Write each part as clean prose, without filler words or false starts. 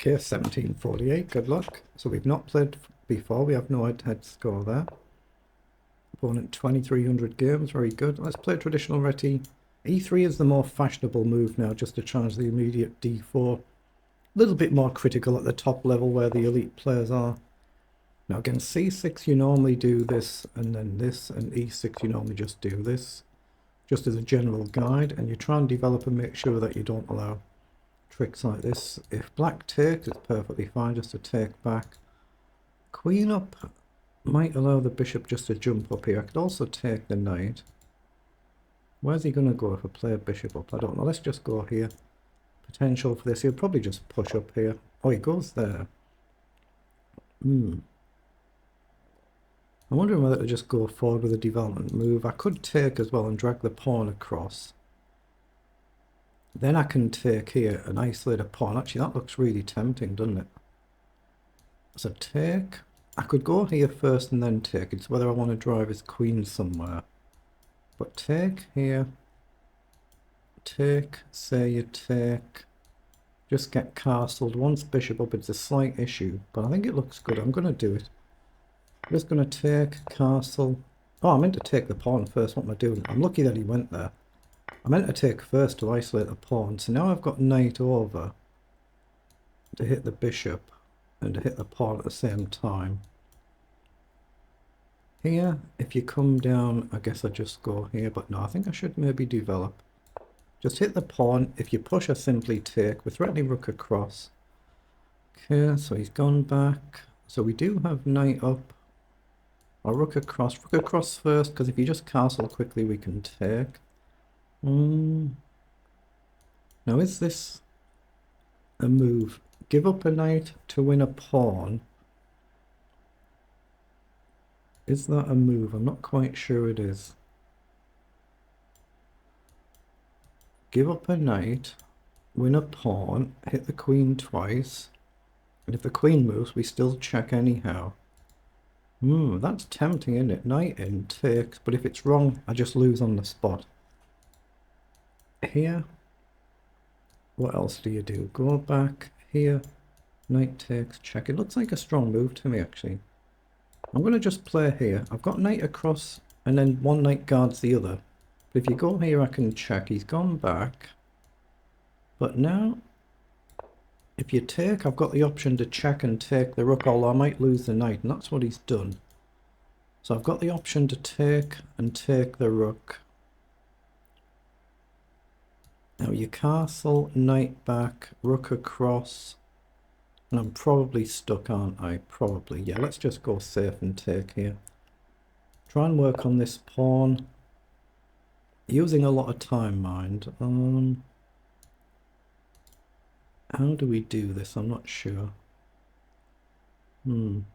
Okay, 1748, good luck. So we've not played before, we have no head-to-head score there. Opponent 2300 games, very good. Let's play traditional reti. E3 is the more fashionable move now, just to challenge the immediate D4. A little bit more critical at the top level where the elite players are. Now against C6 you normally do this and then this, and E6 you normally just do this. Just as a general guide, and you try and develop and make sure that you don't allow tricks like this. If black takes, it's perfectly fine just to take back. Queen up might allow the bishop just to jump up here. I could also take the knight. Where's he going to go if I play a bishop up? I don't know. Let's just go here. Potential for this. He'll probably just push up here. Oh, he goes there. I'm wondering whether to just go forward with a development move. I could take as well and drag the pawn across. Then I can take here and isolate a pawn. Actually, that looks really tempting, doesn't it? So take. I could go here first and then take. It's whether I want to drive his queen somewhere. But take here. Take. Say you take. Just get castled. Once bishop up, it's a slight issue. But I think it looks good. I'm going to do it. I'm just going to take, castle. Oh, I meant to take the pawn first. What am I doing? I'm lucky that he went there. I meant to take first to isolate the pawn. So now I've got knight over to hit the bishop and to hit the pawn at the same time. Here, if you come down, I guess I just go here, but no, I think I should maybe develop. Just hit the pawn. If you push, I simply take. We're threatening rook across. Okay, so he's gone back. So we do have knight up. Or rook across. Rook across first, because if you just castle quickly, we can take. Now, is this a move? Give up a knight to win a pawn. Is that a move? I'm not quite sure it is. Give up a knight, win a pawn, hit the queen twice. And if the queen moves, we still check anyhow. That's tempting, isn't it? Knight in, takes, but if it's wrong, I just lose on the spot. Here. What else do you do? Go back here. Knight takes, check. It looks like a strong move to me, actually. I'm going to just play here. I've got knight across, and then one knight guards the other. But if you go here, I can check. He's gone back. But now, if you take, I've got the option to check and take the rook, although I might lose the knight, and that's what he's done. So I've got the option to take and take the rook. Now you castle, knight back, rook across. And I'm probably stuck, aren't I? Probably. Yeah, let's just go safe and take here. Try and work on this pawn. Using a lot of time, mind. How do we do this? I'm not sure. I'm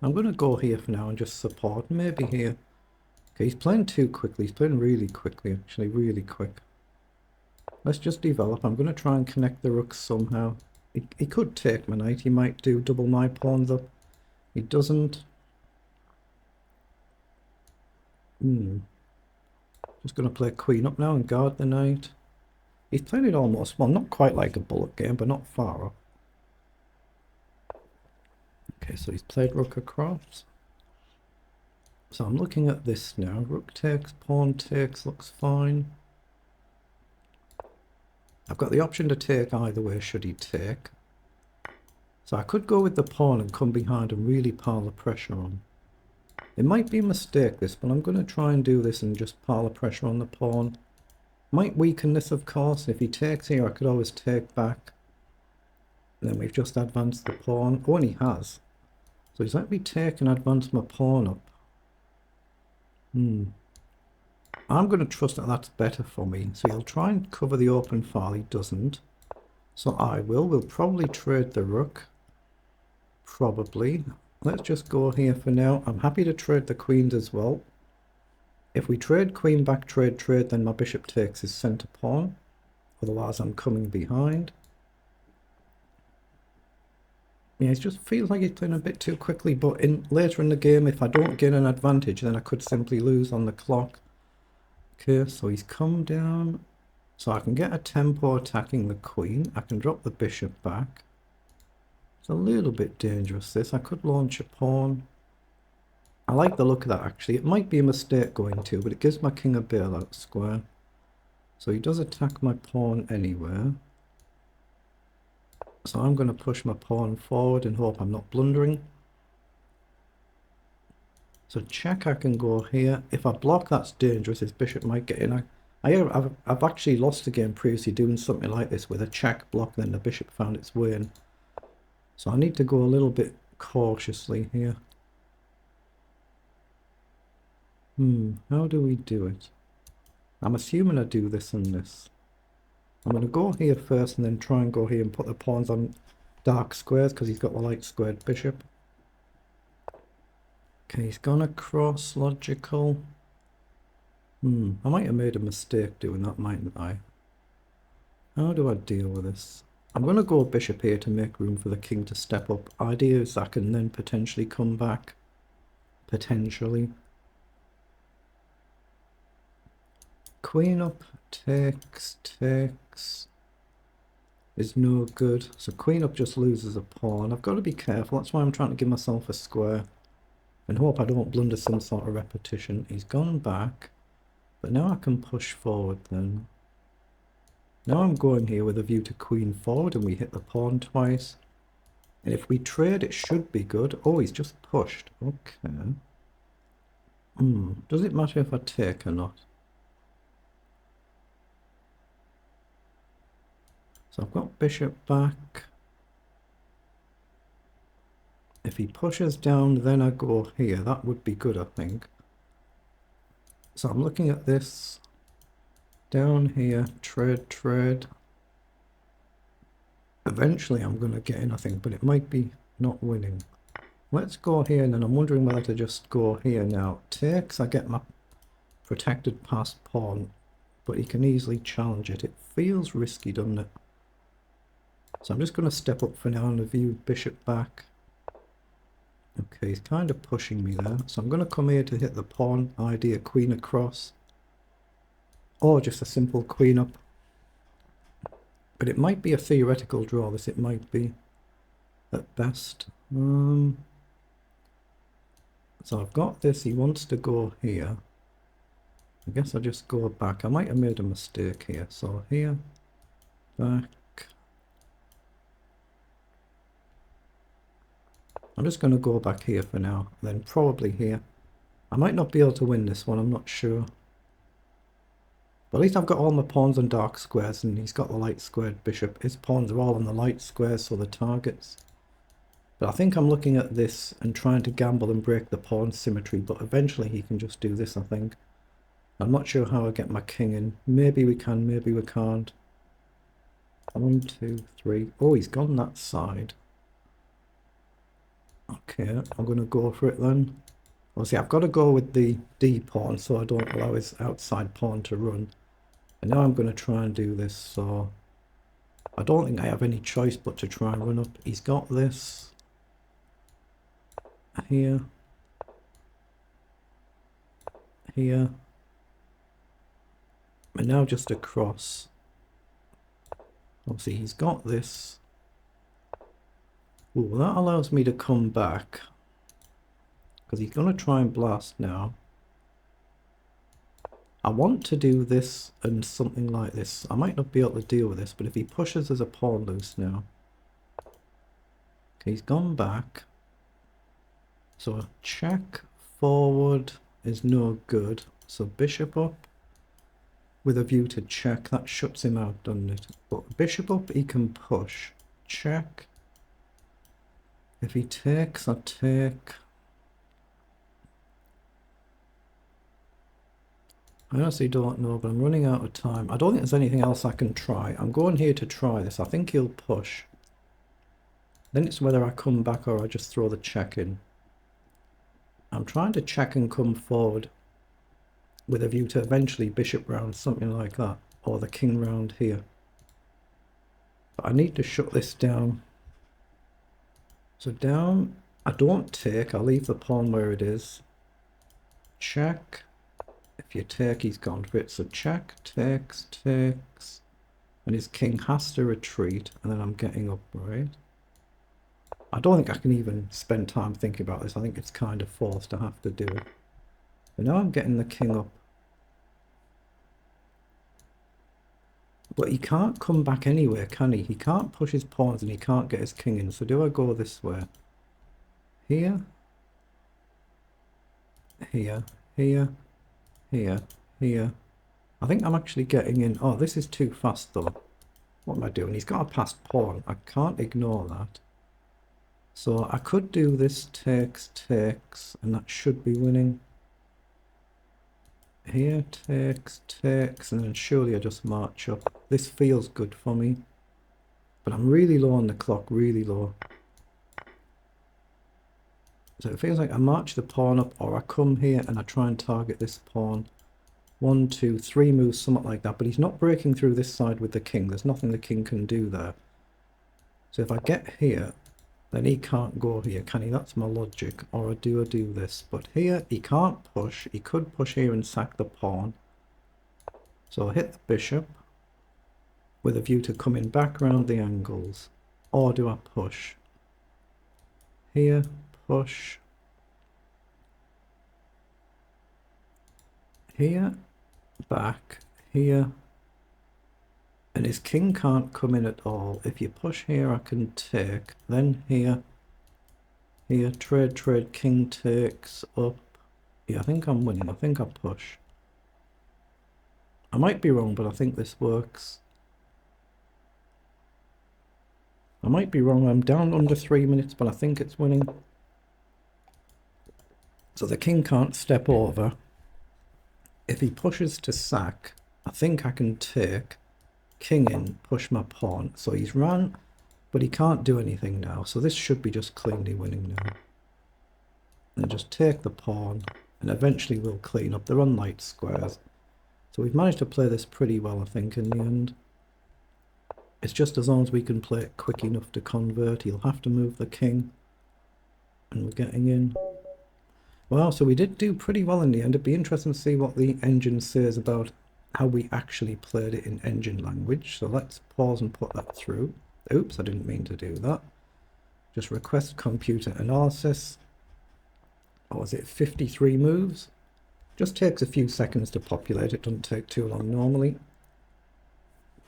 going to go here for now and just support. Maybe here. Okay, he's playing too quickly. He's playing really quickly, actually. Really quick. Let's just develop. I'm going to try and connect the rooks somehow. He could take my knight. He might do double my pawns up. He doesn't. Just going to play queen up now and guard the knight. He's playing it almost, well, not quite like a bullet game, but not far up. Okay, so he's played rook across. So I'm looking at this now. Rook takes, pawn takes, looks fine. I've got the option to take either way should he take. So I could go with the pawn and come behind and really pile the pressure on. It might be a mistake this, but I'm going to try and do this and just pile the pressure on the pawn. Might weaken this, of course. If he takes here, I could always take back. And then we've just advanced the pawn. Oh, and he has. So he's let me take and advance my pawn up. I'm going to trust that that's better for me. So he'll try and cover the open file. He doesn't. So I will. We'll probably trade the rook. Probably. Let's just go here for now. I'm happy to trade the queens as well. If we trade queen back, trade, then my bishop takes his center pawn. Otherwise, I'm coming behind. Yeah, it just feels like he's playing a bit too quickly, but later in the game, if I don't gain an advantage, then I could simply lose on the clock. Okay, so he's come down. So I can get a tempo attacking the queen. I can drop the bishop back. It's a little bit dangerous, this. I could launch a pawn. I like the look of that, actually. It might be a mistake going to, but it gives my king a bailout square. So he does attack my pawn anywhere. So I'm going to push my pawn forward and hope I'm not blundering. So check, I can go here. If I block, that's dangerous. His bishop might get in. I've actually lost a game previously doing something like this with a check block, then the bishop found its way in. So I need to go a little bit cautiously here. How do we do it? I'm assuming I do this and this. I'm going to go here first and then try and go here and put the pawns on dark squares because he's got the light squared bishop. Okay, he's gone across, logical. I might have made a mistake doing that, mightn't I? How do I deal with this? I'm going to go bishop here to make room for the king to step up. Idea is I can then potentially come back. Potentially. Queen up, takes, is no good. So queen up just loses a pawn. I've got to be careful. That's why I'm trying to give myself a square. And hope I don't blunder some sort of repetition. He's gone back. But now I can push forward then. Now I'm going here with a view to queen forward and we hit the pawn twice. And if we trade, it should be good. Oh, he's just pushed. Okay. Does it matter if I take or not? So I've got bishop back. If he pushes down, then I go here. That would be good, I think. So I'm looking at this. Down here, trade. Eventually I'm going to get in, I think, but it might be not winning. Let's go here, and then I'm wondering whether to just go here now. Takes, I get my protected passed pawn, but he can easily challenge it. It feels risky, doesn't it? So I'm just going to step up for now and view bishop back. Okay, he's kind of pushing me there. So I'm going to come here to hit the pawn. Idea queen across. Or just a simple queen up. But it might be a theoretical draw, this. It might be at best. So I've got this. He wants to go here. I guess I'll just go back. I might have made a mistake here. So here, back. I'm just going to go back here for now, then probably here. I might not be able to win this one, I'm not sure. But at least I've got all my pawns on dark squares, and he's got the light squared bishop. His pawns are all on the light squares, so the targets. But I think I'm looking at this and trying to gamble and break the pawn symmetry, but eventually he can just do this, I think. I'm not sure how I get my king in. Maybe we can, maybe we can't. 1, 2, 3. Oh, he's gone that side. Okay, I'm going to go for it then. Obviously, I've got to go with the D pawn so I don't allow his outside pawn to run. And now I'm going to try and do this, so I don't think I have any choice but to try and run up. He's got this here, here, and now just across. Obviously, he's got this. Ooh, that allows me to come back because he's going to try and blast now. I want to do this and something like this. I might not be able to deal with this, but if he pushes, there's a pawn loose now. Okay, he's gone back. So a check forward is no good. So bishop up with a view to check. That shuts him out, doesn't it? But bishop up, he can push. Check. If he takes, I take. I honestly don't know, but I'm running out of time. I don't think there's anything else I can try. I'm going here to try this. I think he'll push. Then it's whether I come back or I just throw the check in. I'm trying to check and come forward with a view to eventually bishop round, something like that. Or the king round here. But I need to shut this down. So down, I don't take, I'll leave the pawn where it is. Check. If you take, he's gone for it. So check, takes, and his king has to retreat, and then I'm getting up, right? I don't think I can even spend time thinking about this. I think it's kind of forced to have to do it. But now I'm getting the king up. But he can't come back anywhere, can he? He can't push his pawns and he can't get his king in. So do I go this way? Here? Here? Here? Here? Here? I think I'm actually getting in. Oh, this is too fast though. What am I doing? He's got a passed pawn. I can't ignore that. So I could do this takes, and that should be winning. Here, takes, and then surely I just march up. This feels good for me. But I'm really low on the clock, really low. So it feels like I march the pawn up, or I come here and I try and target this pawn. 1, 2, 3 moves, something like that. But he's not breaking through this side with the king. There's nothing the king can do there. So if I get here, then he can't go here, can he? That's my logic. Or do I do this? But here, he can't push. He could push here and sack the pawn. So I'll hit the bishop with a view to coming back around the angles. Or do I push? Here, push. Here, back, here. And his king can't come in at all. If you push here, I can take. Then here, here, trade, king takes up. Yeah, I think I'm winning. I think I push. I might be wrong, but I think this works. I might be wrong. I'm down under 3 minutes, but I think it's winning. So the king can't step over. If he pushes to sack, I think I can take. King in, push my pawn. So he's run, but he can't do anything now. So this should be just cleanly winning now. And just take the pawn, and eventually we'll clean up. They're on light squares. So we've managed to play this pretty well, I think, in the end. It's just as long as we can play it quick enough to convert. He'll have to move the king. And we're getting in. Well, so we did do pretty well in the end. It'd be interesting to see what the engine says about how we actually played it in engine language. So let's pause and put that through. Oops, I didn't mean to do that. Just request computer analysis. What was it, 53 moves? Just takes a few seconds to populate. It doesn't take too long normally.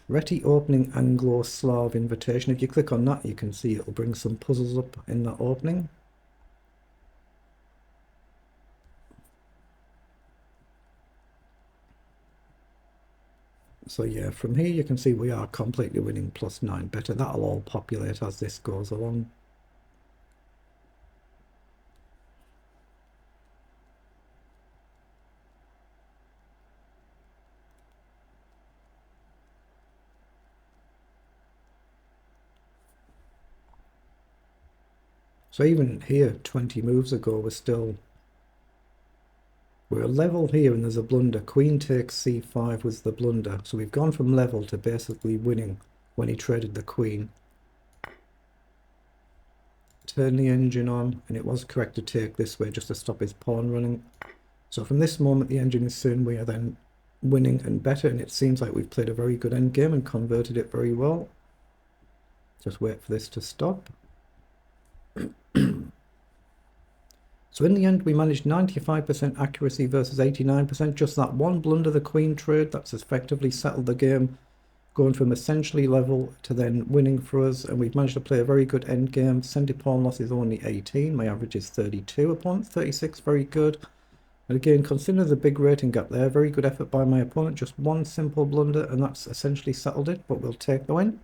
Reti opening Anglo-Slav invitation. If you click on that, you can see it'll bring some puzzles up in that opening. So yeah, from here you can see we are completely winning +9 better. That'll all populate as this goes along. So even here, 20 moves ago, we're level here and there's a blunder. Queen takes c5 was the blunder. So we've gone from level to basically winning when he traded the queen. Turn the engine on, and it was correct to take this way just to stop his pawn running. So from this moment the engine is saying we are then winning and better, and it seems like we've played a very good endgame and converted it very well. Just wait for this to stop. So in the end, we managed 95% accuracy versus 89%. Just that one blunder, the queen trade, that's effectively settled the game, going from essentially level to then winning for us. And we've managed to play a very good end game. Center pawn loss is only 18. My average is 32 opponent, 36, very good. And again, consider the big rating gap there. Very good effort by my opponent. Just one simple blunder, and that's essentially settled it, but we'll take the win.